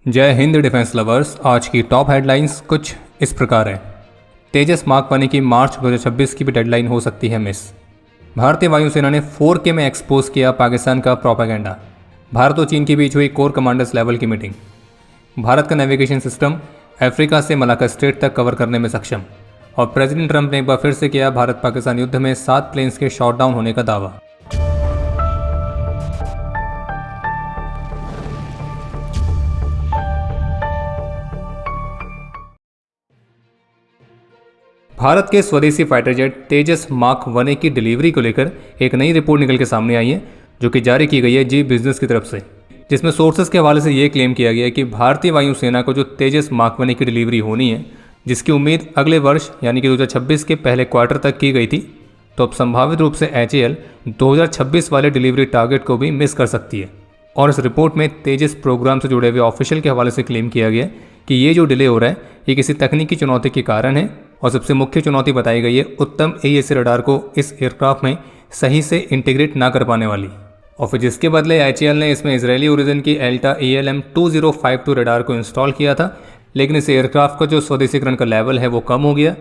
जय Hind defence lovers. आज की टॉप हेडलाइंस कुछ इस प्रकार है। तेजस मार्क 1 की मार्च 2026 की भी डेडलाइन हो सकती है मिस। भारतीय वायुसेना ने 4K में एक्सपोज किया पाकिस्तान का प्रोपेगेंडा। भारत और चीन के बीच हुई कोर कमांडर्स लेवल की मीटिंग। भारत का नेविगेशन सिस्टम अफ्रीका से मलाक्का स्ट्रेट तक कवर करने में सक्षम। और प्रेसिडेंट ट्रंप ने एक बार फिर से किया भारत पाकिस्तान युद्ध में 7 प्लेन्स के शॉट डाउन होने का दावा। भारत के स्वदेशी फाइटर जेट तेजस मार्क 1 की डिलीवरी को लेकर एक नई रिपोर्ट निकल के सामने आई है, जो कि जारी की गई है जी बिजनेस की तरफ से, जिसमें सोर्सेज के हवाले से ये क्लेम किया गया है कि भारतीय वायुसेना को जो तेजस मार्क 1 की डिलीवरी होनी है, जिसकी उम्मीद अगले वर्ष यानी कि 2026 के पहले क्वार्टर तक की गई थी, तो अब संभावित रूप से HAL 2026 वाले डिलीवरी टारगेट को भी मिस कर सकती है। और इस रिपोर्ट में तेजस प्रोग्राम से जुड़े हुए ऑफिशियल के हवाले से क्लेम किया गया कि ये जो डिले हो रहा है ये किसी तकनीकी चुनौती के कारण है, और सबसे मुख्य चुनौती बताई गई है उत्तम AESA रडार को इस एयरक्राफ्ट में सही से इंटीग्रेट ना कर पाने वाली। और फिर जिसके बदले HAL ने इसमें इजरायली ओरिजिन की एल्टा ALM 2052 रडार को इंस्टॉल किया था, लेकिन इस एयरक्राफ्ट का जो स्वदेशीकरण का लेवल है वो कम हो गया।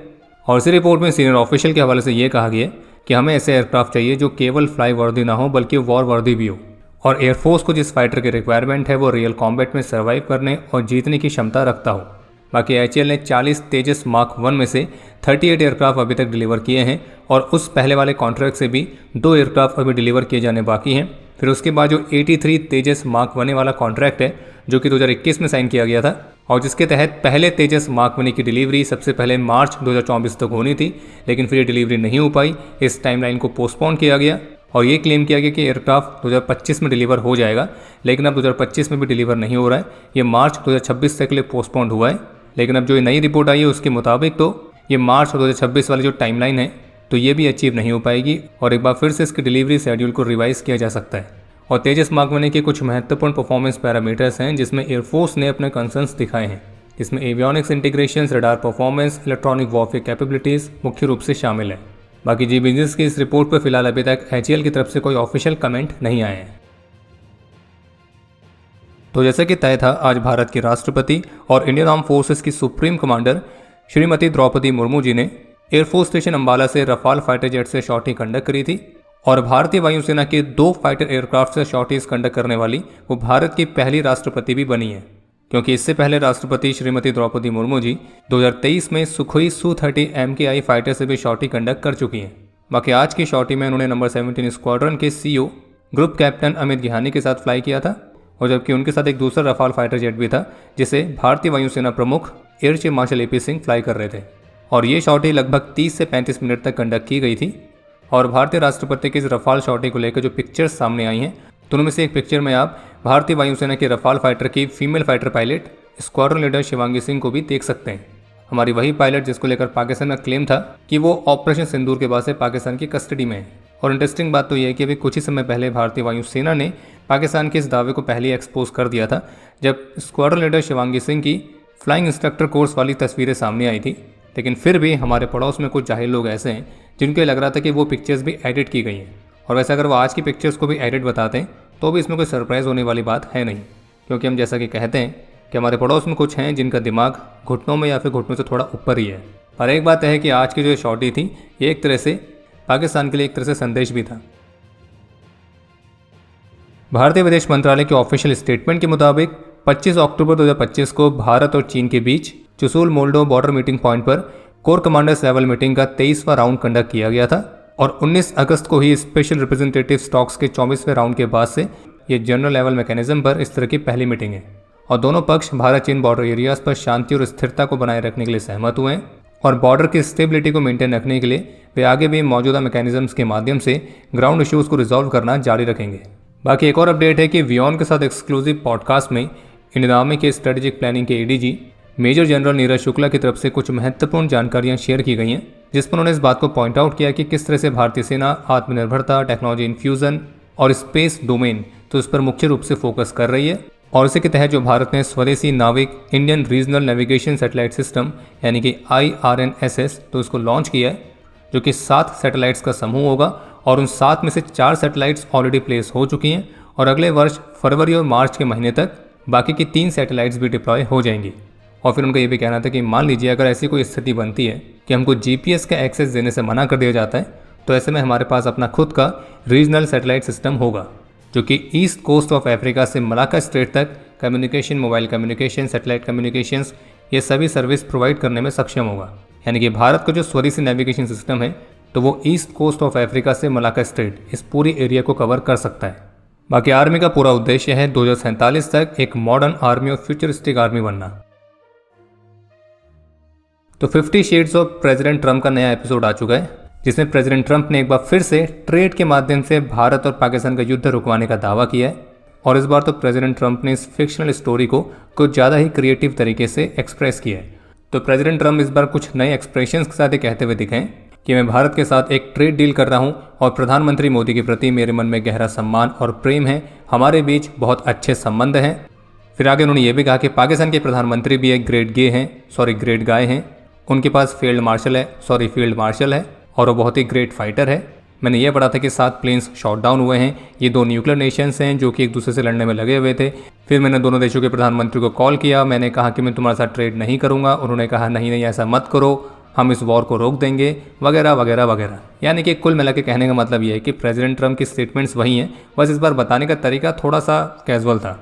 और इसी रिपोर्ट में सीनियर ऑफिशियल के हवाले से ये कहा गया कि हमें ऐसे एयरक्राफ्ट चाहिए जो केवल फ्लाई वर्दी ना हो बल्कि वॉर वर्दी भी हो, और एयरफोर्स को जिस फाइटर की रिक्वायरमेंट है वो रियल कॉम्बैट में सर्वाइव करने और जीतने की क्षमता रखता हो। बाकी HAL ने 40 तेजस मार्क 1 में से 38 एयरक्राफ्ट अभी तक डिलीवर किए हैं, और उस पहले वाले कॉन्ट्रैक्ट से भी 2 एयरक्राफ्ट अभी डिलीवर किए जाने बाकी हैं। फिर उसके बाद जो 83 तेजस मार्क 1 वाला कॉन्ट्रैक्ट है, जो कि 2021 में साइन किया गया था, और जिसके तहत पहले तेजस मार्क 1 की डिलीवरी सबसे पहले मार्च 2024 तक होनी थी, लेकिन फिर ये डिलीवरी नहीं हो पाई। इस टाइमलाइन को पोस्टपोन किया गया और ये क्लेम किया गया कि एयरक्राफ्ट 2025 में डिलीवर हो जाएगा, लेकिन अब 2025 में भी डिलीवर नहीं हो रहा है। ये मार्च 2026 तक के लिए पोस्टपोन हुआ है। लेकिन अब जो नई रिपोर्ट आई है उसके मुताबिक तो ये मार्च 2026 वाली जो टाइमलाइन है तो ये भी अचीव नहीं हो पाएगी, और एक बार फिर से इसकी डिलीवरी शेड्यूल को रिवाइज किया जा सकता है। और तेजस मार्क 1 के कुछ महत्वपूर्ण परफॉर्मेंस पैरामीटर्स हैं जिसमें एयरफोर्स ने अपने कंसर्न्स दिखाए हैं, जिसमें avionics integration, radar performance, electronic warfare capabilities मुख्य रूप से शामिल है। बाकी जी बिजनेस की इस रिपोर्ट पर फिलहाल अभी तक HAL की तरफ से कोई ऑफिशियल कमेंट नहीं आए हैं। तो जैसा कि तय था, आज भारत के राष्ट्रपति और इंडियन आर्म फोर्सेस की सुप्रीम कमांडर श्रीमती द्रौपदी मुर्मू जी ने एयरफोर्स स्टेशन अंबाला से रफाल फाइटर जेट से शॉर्टी कंडक्ट करी थी, और भारतीय वायुसेना के 2 फाइटर एयरक्राफ्ट से शॉर्टीज कंडक्ट करने वाली वो भारत की पहली राष्ट्रपति भी बनी है, क्योंकि इससे पहले राष्ट्रपति श्रीमती द्रौपदी मुर्मू जी 2023 में सुखोई Su-30 MKI फाइटर से भी शॉर्टी कंडक्ट कर चुकी हैं। बाकी आज की शॉर्टी में उन्होंने नंबर 17 स्क्वाड्रन के CEO ग्रुप कैप्टन अमित गिहानी के साथ फ्लाई किया था, और जबकि उनके साथ एक दूसरा रफाल फाइटर जेट भी था जिसे भारतीय वायुसेना प्रमुख air chief marshal AP Singh fly कर रहे थे। और ये शॉर्टी लगभग 30 से 35 मिनट तक कंडक्ट की गई थी। और भारतीय राष्ट्रपति की इस रफाल शॉर्टी को लेकर जो पिक्चर्स सामने आई हैं, तो उनमें से एक पिक्चर में आप भारतीय वायुसेना के रफाल फाइटर की female fighter pilot squadron leader Shivangi Singh को भी देख सकते हैं। हमारी वही पायलट जिसको लेकर पाकिस्तान का क्लेम था कि वो ऑपरेशन सिंदूर के बाद से पाकिस्तान की कस्टडी में है। और इंटरेस्टिंग बात तो यह है कि अभी कुछ ही समय पहले भारतीय वायुसेना ने पाकिस्तान के इस दावे को पहले एक्सपोज कर दिया था, जब स्क्वाड्रन लीडर शिवांगी सिंह की फ्लाइंग इंस्ट्रक्टर कोर्स वाली तस्वीरें सामने आई थी। लेकिन फिर भी हमारे पड़ोस में कुछ जाहिल लोग ऐसे हैं जिनको लग रहा था कि वो पिक्चर्स भी एडिट की गई हैं, और वैसे अगर वो आज की पिक्चर्स को भी एडिट बताते हैं तो भी इसमें कोई सरप्राइज़ होने वाली बात है नहीं, क्योंकि हम जैसा कि कहते हैं कि हमारे पड़ोस में कुछ हैं जिनका दिमाग घुटनों में या फिर घुटनों से थोड़ा ऊपर ही है। पर एक बात है कि आज की जो शॉर्टी थी ये एक तरह से पाकिस्तान के लिए एक तरह से संदेश भी था। भारतीय विदेश मंत्रालय के ऑफिशियल स्टेटमेंट के मुताबिक 25 अक्टूबर 2025 को भारत और चीन के बीच Chushul Moldo border meeting point पर कोर कमांडर्स लेवल मीटिंग का 23वां राउंड कंडक्ट किया गया था, और 19 अगस्त को ही स्पेशल रिप्रेजेंटेटिव स्टॉक्स के 24वें राउंड के बाद से ये जनरल लेवल मैकेनिज्म पर इस तरह की पहली मीटिंग है। और दोनों पक्ष भारत चीन बॉर्डर एरियाज पर शांति और स्थिरता को बनाए रखने के लिए सहमत हुए हैं, और बॉर्डर की स्टेबिलिटी को मेंटेन रखने के लिए वे आगे भी मौजूदा मैकेनिज्म्स के माध्यम से ग्राउंड इश्यूज़ को रिजॉल्व करना जारी रखेंगे। बाकी एक और अपडेट है कि वियॉन के साथ एक्सक्लूसिव पॉडकास्ट में इंडियन आर्मी के स्ट्रेटेजिक प्लानिंग के ADG major general Neeraj Shukla की तरफ से कुछ महत्वपूर्ण जानकारियां शेयर की गई हैं, जिस पर उन्होंने इस बात को पॉइंट आउट किया कि किस तरह से भारतीय सेना आत्मनिर्भरता, टेक्नोलॉजी इन्फ्यूजन और स्पेस डोमेन तो इस पर मुख्य रूप से फोकस कर रही है। और इसी के तहत जो भारत ने स्वदेशी नाविक Indian regional navigation satellite system यानी कि IRNSS तो इसको लॉन्च किया है, जो कि 7 सैटेलाइट्स का समूह होगा, और उन 7 में से 4 सैटेलाइट्स ऑलरेडी प्लेस हो चुकी हैं, और अगले वर्ष फरवरी और मार्च के महीने तक बाकी की 3 सैटेलाइट्स भी डिप्लॉय हो जाएंगी। और फिर उनका ये भी कहना था कि मान लीजिए अगर ऐसी कोई स्थिति बनती है कि हमको GPS का एक्सेस देने से मना कर दिया जाता है, तो ऐसे में हमारे पास अपना खुद का रीजनल सैटेलाइट सिस्टम होगा जो कि ईस्ट कोस्ट ऑफ अफ्रीका से मलाक्का स्ट्रेट तक communication, mobile communication, satellite communications, ये सभी सर्विस प्रोवाइड करने में सक्षम होगा। यानी कि भारत का जो स्वदेशी नेविगेशन सिस्टम है तो वो ईस्ट कोस्ट ऑफ अफ्रीका से मलाक्का स्ट्रेट इस पूरी एरिया को कवर कर सकता है। बाकी आर्मी का पूरा उद्देश्य है 2047 तक एक मॉडर्न आर्मी और फ्यूचरिस्टिक आर्मी बनना। तो 50 शेड्स ऑफ प्रेसिडेंट ट्रंप का नया एपिसोड आ चुका है, जिसमें प्रेसिडेंट ट्रंप ने एक बार फिर से ट्रेड के माध्यम से भारत और पाकिस्तान का युद्ध रुकवाने का दावा किया है। और इस बार तो प्रेसिडेंट ट्रंप ने इस फिक्शनल स्टोरी को कुछ ज़्यादा ही क्रिएटिव तरीके से एक्सप्रेस किया है। तो प्रेसिडेंट ट्रंप इस बार कुछ नए एक्सप्रेशंस के साथ ये कहते हुए दिखे कि मैं भारत के साथ एक ट्रेड डील कर रहा हूं और प्रधानमंत्री मोदी के प्रति मेरे मन में गहरा सम्मान और प्रेम है, हमारे बीच बहुत अच्छे संबंध हैं। फिर आगे उन्होंने ये भी कहा कि पाकिस्तान के प्रधानमंत्री भी एक ग्रेट गाय हैं, उनके पास फील्ड मार्शल है और वो बहुत ही ग्रेट फाइटर है। मैंने ये पढ़ा था कि 7 प्लेन्स शॉट डाउन हुए हैं। ये 2 न्यूक्लियर नेशंस हैं जो कि एक दूसरे से लड़ने में लगे हुए थे। फिर मैंने दोनों देशों के प्रधानमंत्री को कॉल किया, मैंने कहा कि मैं तुम्हारे साथ ट्रेड नहीं करूंगा। उन्होंने कहा नहीं ऐसा मत करो, हम इस वॉर को रोक देंगे, वगैरह वगैरह वगैरह। यानी कि कुल मिला के कहने का मतलब ये है कि प्रेसिडेंट ट्रंप की स्टेटमेंट्स वही हैं, बस इस बार बताने का तरीका थोड़ा सा कैजुअल था।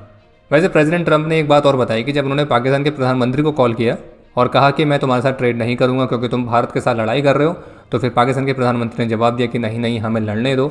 वैसे प्रेसिडेंट ट्रंप ने एक बात और बताई कि जब उन्होंने पाकिस्तान के प्रधानमंत्री को कॉल किया और कहा कि मैं तुम्हारे साथ ट्रेड नहीं करूंगा क्योंकि तुम भारत के साथ लड़ाई कर रहे हो, तो फिर पाकिस्तान के प्रधानमंत्री ने जवाब दिया कि नहीं हमें लड़ने दो।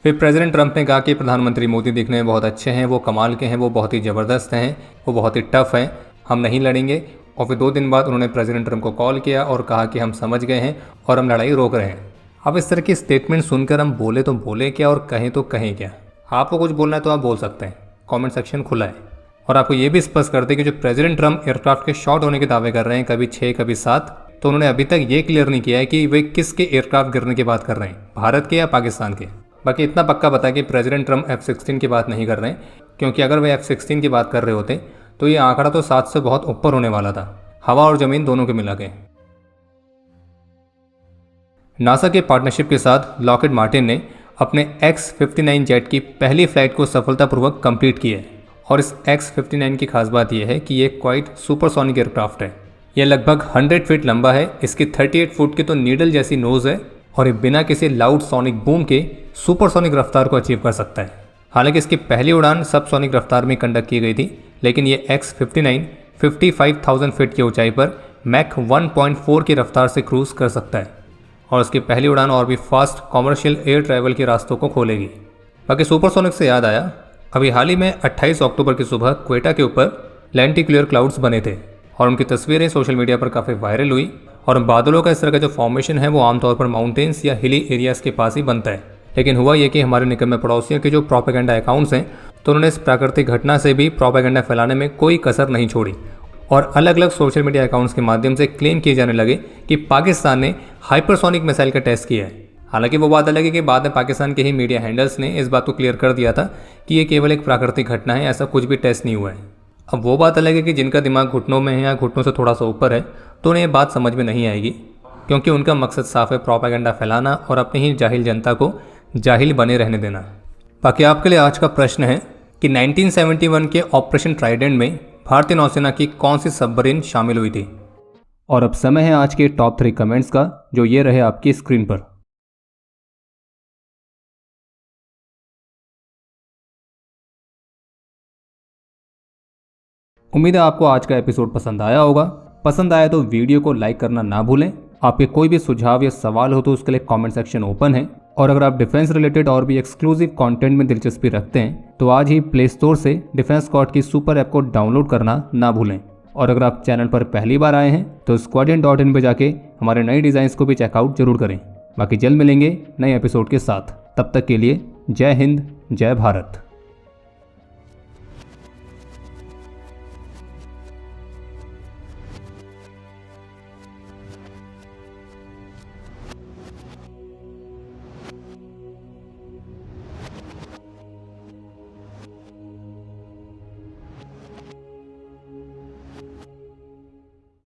फिर प्रेसिडेंट ट्रंप ने कहा कि प्रधानमंत्री मोदी दिखने में बहुत अच्छे हैं, वो कमाल के हैं, वो बहुत ही ज़बरदस्त हैं, वो बहुत ही टफ हैं, हम नहीं लड़ेंगे। और फिर 2 दिन बाद उन्होंने प्रेसिडेंट ट्रंप को कॉल किया और कहा कि हम समझ गए हैं और हम लड़ाई रोक रहे हैं। अब इस तरह की स्टेटमेंट सुनकर हम बोले तो बोले क्या और कहें तो कहें क्या। आपको कुछ बोलना है तो आप बोल सकते हैं, कमेंट सेक्शन खुला है। और आपको ये भी स्पष्ट कर दें कि जो प्रेसिडेंट ट्रंप एयरक्राफ्ट के शॉट होने के दावे कर रहे हैं, कभी 6 कभी 7, तो उन्होंने अभी तक ये क्लियर नहीं किया है कि वे किसके एयरक्राफ्ट गिरने की बात कर रहे हैं, भारत के या पाकिस्तान के। बाकी इतना पक्का पता है कि प्रेसिडेंट ट्रंप F-16 की बात नहीं कर रहे हैं, क्योंकि अगर वे F-16 की बात कर रहे होते तो ये आंकड़ा तो 7 से बहुत ऊपर होने वाला था, हवा और जमीन दोनों के मिला के। नासा के पार्टनरशिप के साथ लॉकहीड मार्टिन ने अपने X-59 जेट की पहली फ्लाइट को सफलतापूर्वक कंप्लीट की है। और इस X-59 की खास बात यह है कि ये क्वाइट सुपरसोनिक एयरक्राफ्ट है। यह लगभग 100 फीट लंबा है, इसकी 38 फुट की तो नीडल जैसी नोज है और ये बिना किसी लाउड सोनिक बूम के सुपरसोनिक रफ्तार को अचीव कर सकता है। हालांकि इसकी पहली उड़ान सबसोनिक रफ्तार में कंडक्ट की गई थी, लेकिन ये X-59 55,000 फीट की ऊंचाई पर मैक 1.4 की रफ्तार से क्रूज कर सकता है और इसकी पहली उड़ान और भी फास्ट कॉमर्शियल एयर ट्रैवल के रास्तों को खोलेगी। बाकी सुपरसोनिक से याद आया, अभी हाल ही में 28 अक्टूबर की सुबह क्वेटा के ऊपर लेंटिक्यूलर क्लाउड्स बने थे और उनकी तस्वीरें सोशल मीडिया पर काफ़ी वायरल हुई। और बादलों का इस तरह का जो फॉर्मेशन है वो आमतौर पर माउंटेन्स या हिली एरियाज के पास ही बनता है। लेकिन हुआ ये कि हमारे निकट में पड़ोसियों के जो प्रोपेगेंडा अकाउंट्स हैं, तो उन्होंने इस प्राकृतिक घटना से भी प्रोपेगेंडा फैलाने में कोई कसर नहीं छोड़ी और अलग अलग सोशल मीडिया अकाउंट्स के माध्यम से क्लेम किए जाने लगे कि पाकिस्तान ने हाइपरसोनिक मिसाइल का टेस्ट किया है। हालांकि वो बात अलग है कि बाद में पाकिस्तान के ही मीडिया हैंडल्स ने इस बात को क्लियर कर दिया था कि ये केवल एक प्राकृतिक घटना है, ऐसा कुछ भी टेस्ट नहीं हुआ है। अब वो बात अलग है कि जिनका दिमाग घुटनों में है या घुटनों से थोड़ा सा ऊपर है, तो उन्हें ये बात समझ में नहीं आएगी, क्योंकि उनका मकसद साफ है प्रोपेगेंडा फैलाना और अपनी ही जाहिल जनता को जाहिल बने रहने देना। बाकी आपके लिए आज का प्रश्न है कि 1971 के ऑपरेशन ट्राइडेंट में भारतीय नौसेना की कौन सी सबमरीन शामिल हुई थी। और अब समय है आज के टॉप 3 कमेंट्स का, जो ये रहे आपकी स्क्रीन पर। उम्मीद है आपको आज का एपिसोड पसंद आया होगा। पसंद आया तो वीडियो को लाइक करना ना भूलें। आपके कोई भी सुझाव या सवाल हो तो उसके लिए कमेंट सेक्शन ओपन है। और अगर आप डिफेंस रिलेटेड और भी एक्सक्लूसिव कंटेंट में दिलचस्पी रखते हैं तो आज ही प्ले स्टोर से डिफेंस स्क्वाड की सुपर ऐप को डाउनलोड करना ना भूलें। और अगर आप चैनल पर पहली बार आए हैं तो squadron.in पे जाके हमारे नए डिज़ाइंस को भी चेकआउट जरूर करें। बाकी जल्द मिलेंगे नए एपिसोड के साथ, तब तक के लिए जय हिंद, जय भारत।